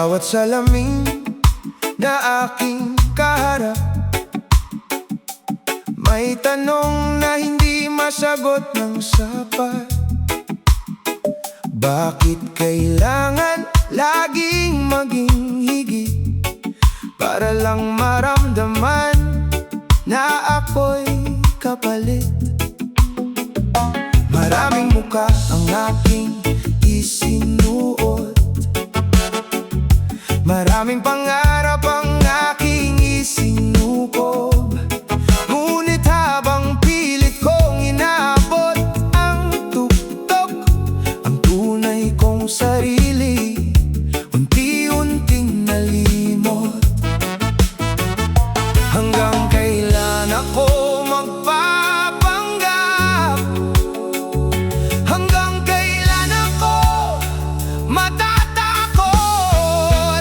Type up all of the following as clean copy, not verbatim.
bawat salamin na aking kaharap, may tanong na hindi masagot ng sapat. Bakit kailangan laging maging higit para lang maramdaman na ako'y kapalit? Maraming mukha ang aking isinuot, maraming pangarap ang aking isinukob. Ngunit habang pilit kong inaabot ang tuktok, ang tunay kong sarili unti-unting nalimot. Hanggang kailan ako magpapanggap? Hanggang kailan ako matatakot?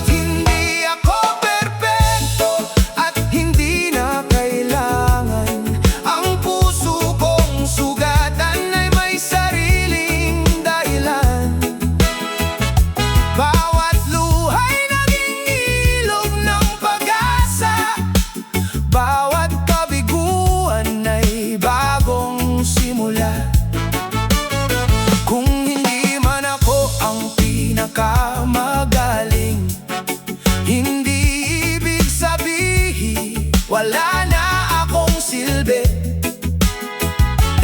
Hindi ako perpekto at hindi na kailangan ang puso kong sugatan ay may sariling dahilan. Bawat luhay naging ilog ng pag-asa, bawat kabiguan ay bagong simula. Kung hindi man ako ang pinakamagaling, hindi ibig sabihin wala na akong silbi.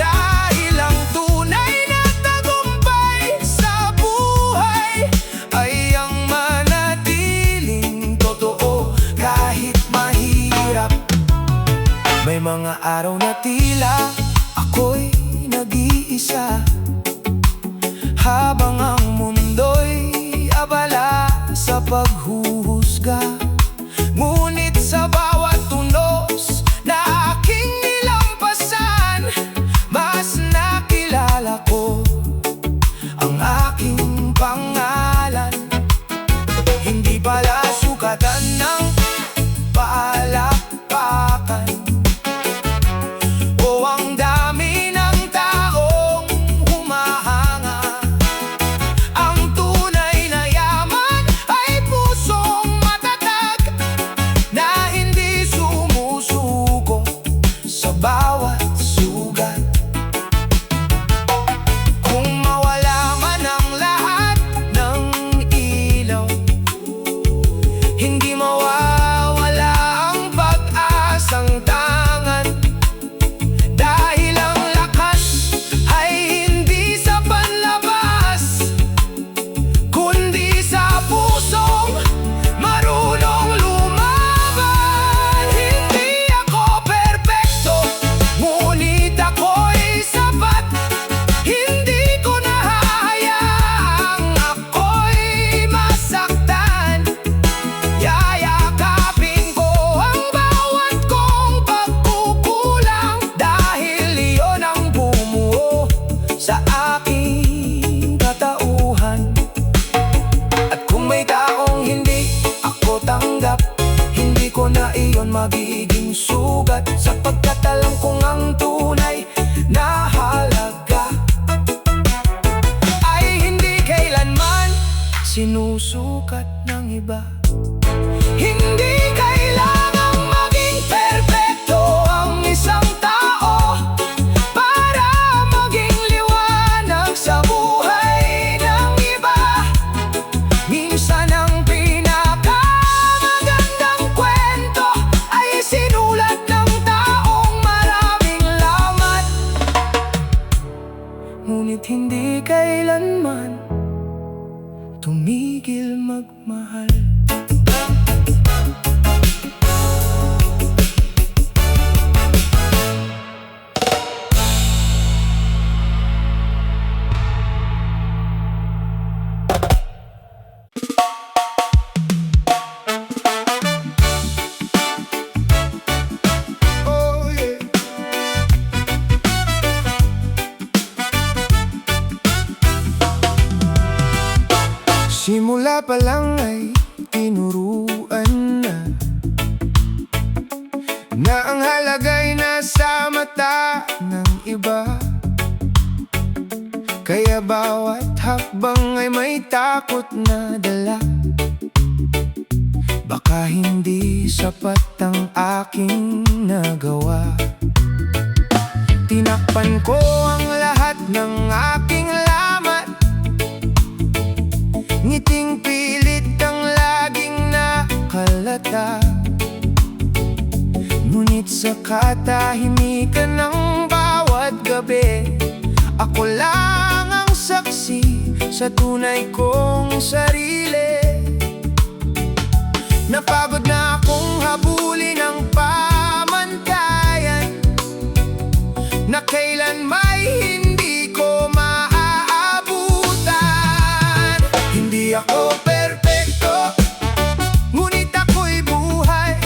Dahil ang tunay na tagumpay sa buhay ay ang manatiling totoo kahit mahirap. May mga araw na tila ako'y nag-iisa, habang ang mundo'y abala sa paghuhusga. Ngunit sa bawat tunos na aking nilampasan, mas nakilala ko ang aking pangalan. Hindi pala sukatan ng palakpakan o ang dami ng taong humahanga. Ang tunay na yaman ay pusong matatag na hindi sumusuko sa bawat sugat. Kung mawala man ang lahat ng ilaw, hindi mawawala ang pag-asang tangan. Dahil ang lakas ay hindi sa panlabas, kundi sa pusong marunong lumaban. Hindi ako perpekto, ngunit ako'y sapat. Hindi ko nahahayaang ako'y masaktan. Yayakapin ko ang bawat kong pagkukulang, dahil iyon ang bumuo sa aking katauhan. At kung may taong hindi ako tanggap, hindi ko na iyon magiging sugat, sapagkat alam kong ang tunay na halaga ay hindi kailanman sinusukat ng iba. Hindi kailangang maging perpekto ang isang tao para maging liwanag sa buhay ng iba. Minsan ang pinakamagandang kwento ay sinulat ng taong maraming lamat. Ngunit hindi kailanman tumigil magmahal. Oh yeah. Simula pa lang ay tinuruan na ang halaga'y nasa mata ng iba. Kaya bawat hakbang ay may takot na dala. baka hindi sapat ang aking nagawa. Tinakpan ko ang lahat ng aking lamat, ngiting pilit ang laging nakalata. Ngunit sa katahimikan ng bawat gabi, ako lang ang saksi sa tunay kong sarili. Napagod na akong habulin ang pamantayan na kailan may hindi ko maaabutan. Hindi ako perpekto, ngunit ako'y buhay.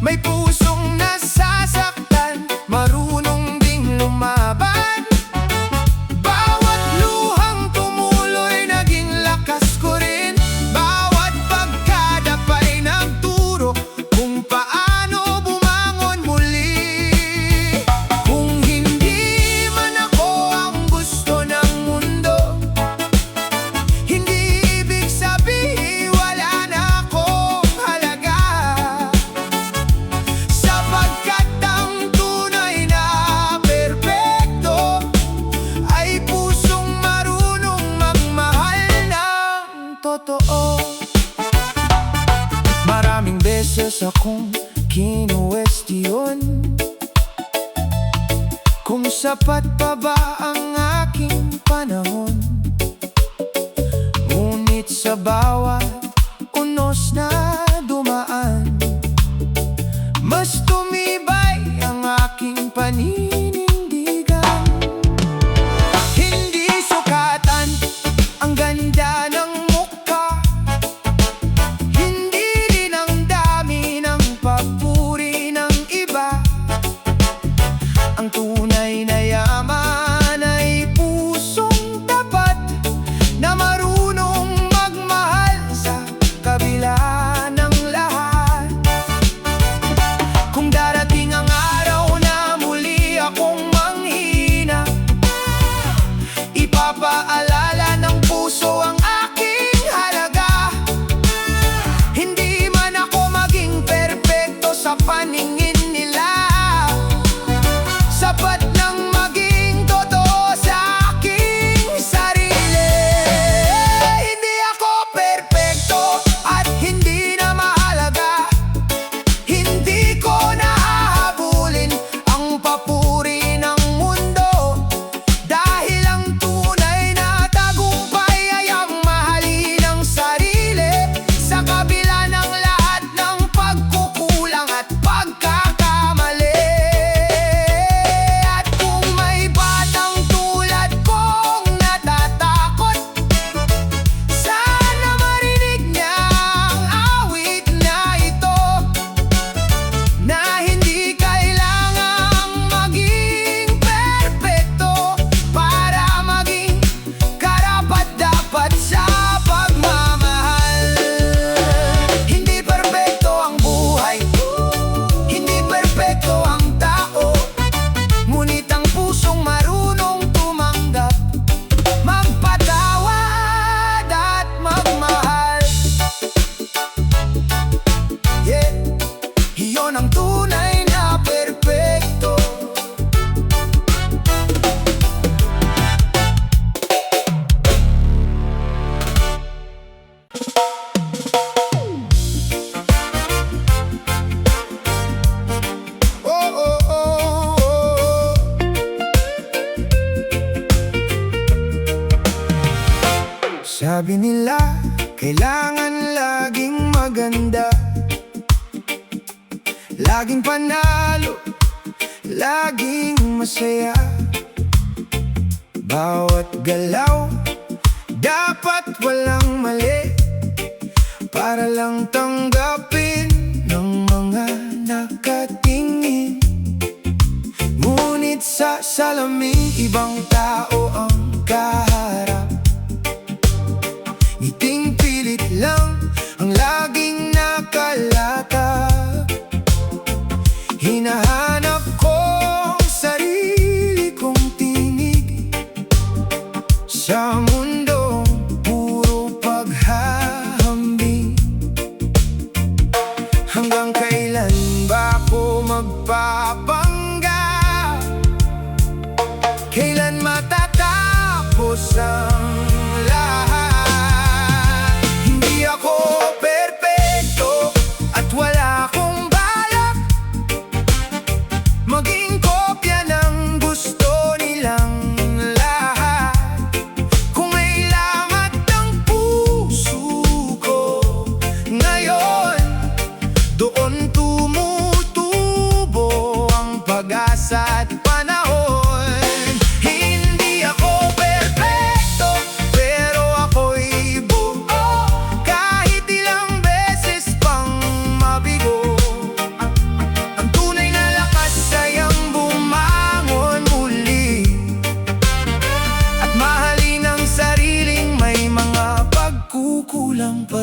May pusong nasasaktan, marunong ding lumaban. Bawat luhang tumuloy, naging lakas ko rin. Bawat pagkadapay nagturo kung paano bumangon muli. Kung hindi man ako ang gusto ng mundo, hindi ibig sabihin wala na akong halaga. Sapagkat ang tunay na perpekto ay pusong marunong magmahal ng totoo. Maraming beses akong kinuwestiyon kung sapat pa ba ang aking panahon. Ngunit sa bawat unos na dumaan, mas tumibay ang aking paninindigan. Hindi sukatan ang ganda ng mukha, hindi rin ang dami ng papuri ng iba. Ang tunay na yaman ay pusong tapat na marunong magmahal sa kabila ng lahat. Kung darating ang araw na muli akong manghina, ipapaalala ng puso ang aking halaga. Hindi man ako maging perpekto sa paningin nila, sapat nang maging totoo sa aking sarili. Hindi ako perpekto at hindi na mahalaga. Hindi ko nahahabulin ang papuri ng mundo, dahil ang tunay na tagumpay ay ang mahalin ang sarili sa kabila ng lahat ng pagkukulang at pagkakamali. At kung may batang tulad kong natatakot, sana marinig niya ang awit na ito, na hindi kailangang maging perpekto para maging karapat-dapat sa pagmamahal. Hindi perpekto ang buhay, hindi perpekto ang tao, ngunit ang pusong marunong tumanggap, magpatawad at magmahal. Yeah, iyon ang tunay na perpekto. Oh, oh, oh, oh. Sabi nila, kailangan laging maganda, laging panalo, laging masaya. Bawat galaw dapat walang mali, para lang tanggapin ng mga nakatingin. Ngunit sa salamin, ibang tao ang kaharap. Ngiting pilit lang ang laging nakalatag. Hinahanap ko ang sarili kong tinig sa mundong puro paghahambing.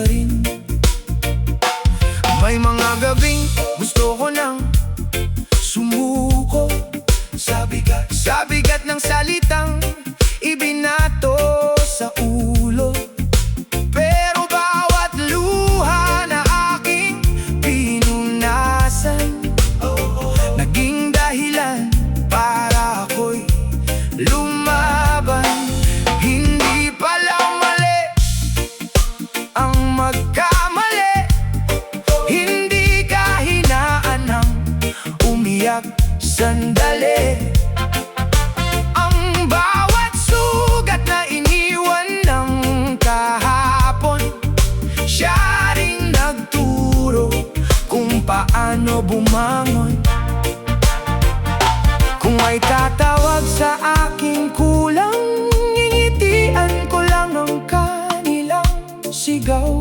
rin. May mga gabing gusto ko nang sumuko sa bigat ng salitang ibinato sa ulo. Pero bawat luha na aking pinunasan, naging dahilan para ako'y lumaban. Hindi pala mali ang magkamali, hindi kahinaan ng umiyak sandali. Ang bawat sugat na iniwan ng kahapon, siya ring nagturo kung paano bumangon. Kung may tatawag sa aking kulang, ngingitian ko lang ang kanilang sigaw.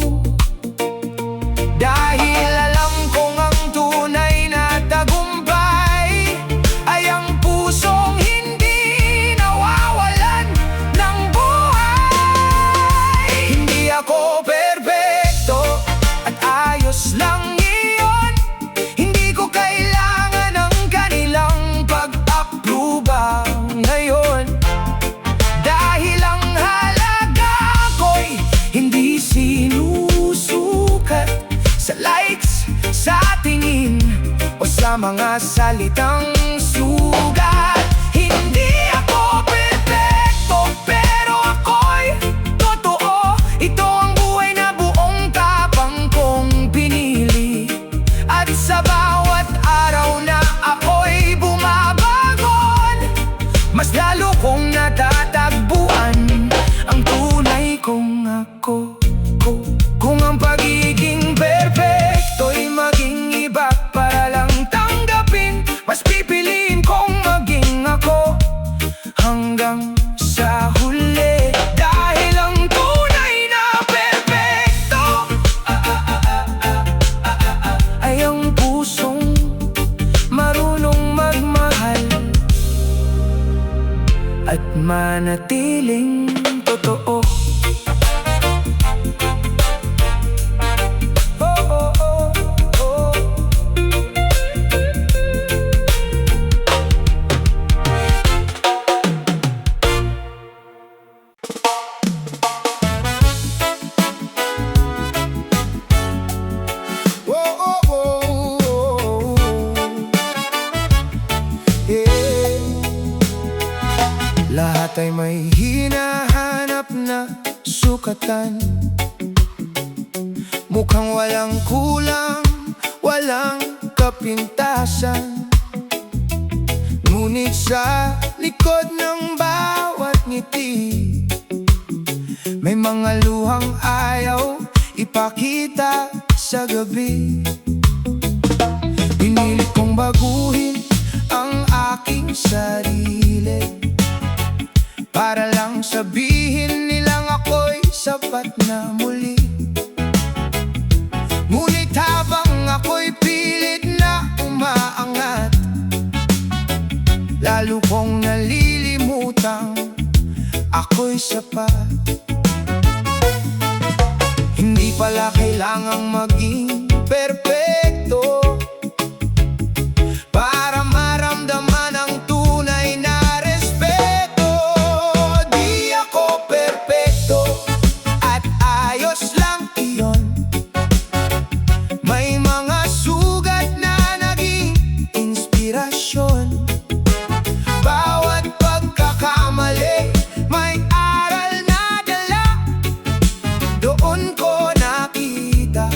Dahil alam kong ang tunay na tagumpay ay ang pusong hindi nawawalan ng buhay. Hindi ako perpekto at ayos lang iyon. Hindi ko kailangan ng kanilang pag-apruba ngayon. Dahil ang halaga ko'y hindi sinusukat sa likes, sa tingin, o sa mga salitang sugat. Hindi ako perfecto, pero ako'y totoo. Ito ang buhay na buong tapang kong pinili. At sa bawat araw na ako'y bumabangon, mas lalo kong natatagpuan ang tunay kong ako. Kung ang pagiging perfecto'y maging iba para lang tanggapin, mas pipiliin kong maging ako hanggang sa huli. Dahil ang tunay na perfecto ay ang pusong marunong magmahal at manatiling totoo. Lahat ay may hinahanap na sukatan, mukhang walang kulang, walang kapintasan. Ngunit sa likod ng bawat ngiti, may mga luhang ayaw ipakita sa gabi. Pinilit kong baguhin ang aking sarili para lang sabihin nilang ako'y sapat na muli. Ngunit habang ako'y pilit na umaangat, lalo kong nalilimutang ako'y sapat. Hindi pala kailangang maging perpekto para maramdaman ang tunay na respeto. Di ako perpekto at ayos lang iyon. May mga sugat na naging inspirasyon. Bawat pagkakamali may aral na dala. Doon ko nakita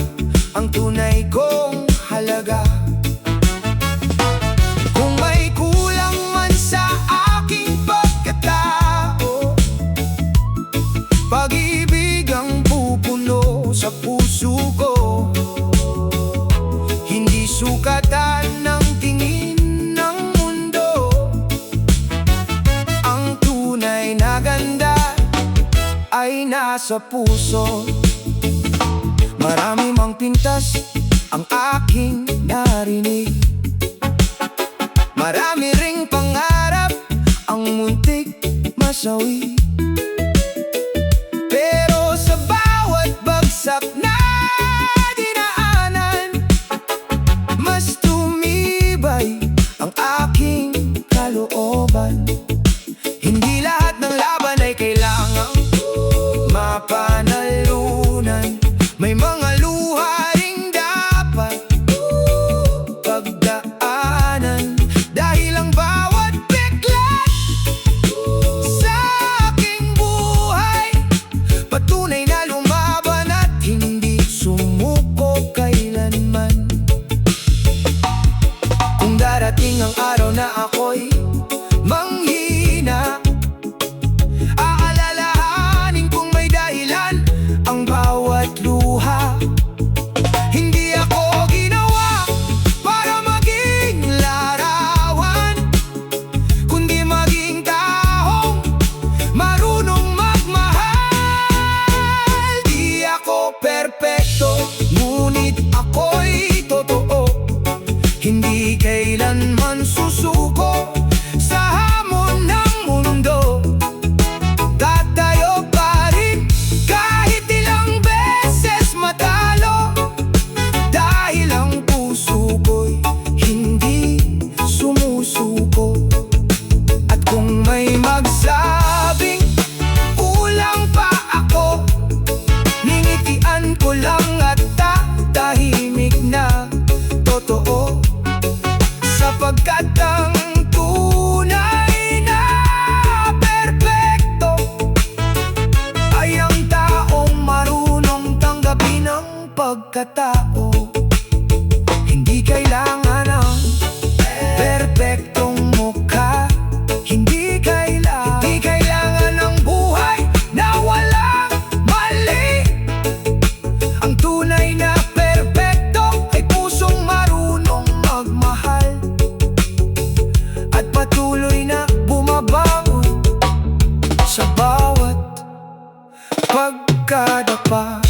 ang tunay kong halaga. Kung may kulang man sa aking pagkatao, pag-ibig ang pupuno sa puso ko. Hindi sukatan ng tingin ng mundo ang tunay na ganda ay nasa puso. Marami mang pintas ang aking narinig, marami ring pangarap ang muntik masawi. Pero sa bawat bagsak na kailanman. Kung darating ang araw na ako'y manghina, aalalahanin kung may dahilan ang bawat luha. Hindi ako ginawa para maging larawan, kundi maging taong marunong magmahal. Di ako perpekto, ngunit ako'y totoo. Hindi kailanman susuko sa hamon ng mundo. Tatayo pa rin kahit ilang beses matalo, dahil ang puso ko'y hindi sumusuko. At kung may magsabing kulang pa ako, ningitian ko lang at tatahimik na totoo. Sapagkat ang tunay na perpekto ay ang taong marunong tanggapin ang pagkatao. Hindi kailangan ng perpektong mukha, hindi kailangan ng buhay na walang mali. Ang tunay na perpekto ay pusong marunong magmahal at patuloy na bumabangon sa bawat pagkadapa.